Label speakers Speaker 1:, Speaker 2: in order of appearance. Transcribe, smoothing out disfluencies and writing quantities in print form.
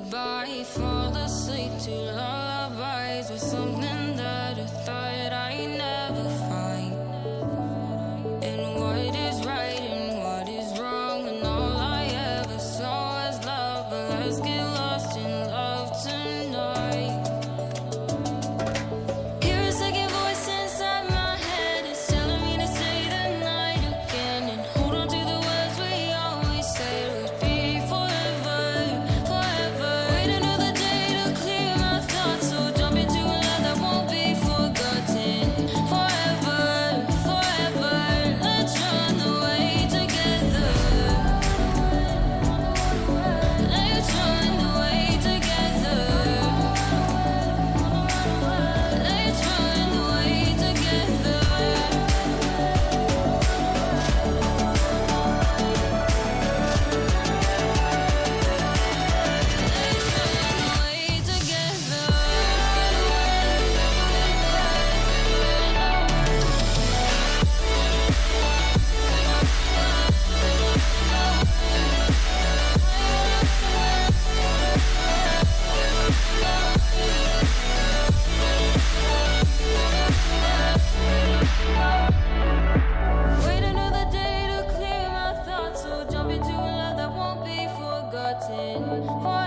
Speaker 1: goodbye. Fall asleep to lullabies with something that I thought I'd never find. And what is right and what is wrong, and all I ever saw was love. But let's get lost in love tonight. Hear a second voice inside my head, it's telling me to say the night again, and hold on to the words we always said would be forever, forever. Wait another day to clear my thoughts, so jump into a love that won't be forgotten. Forever, forever, let's run away together. Let's run away together. Let's run away together. Wait another day to clear my thoughts, so jump into a love that won't be forgotten.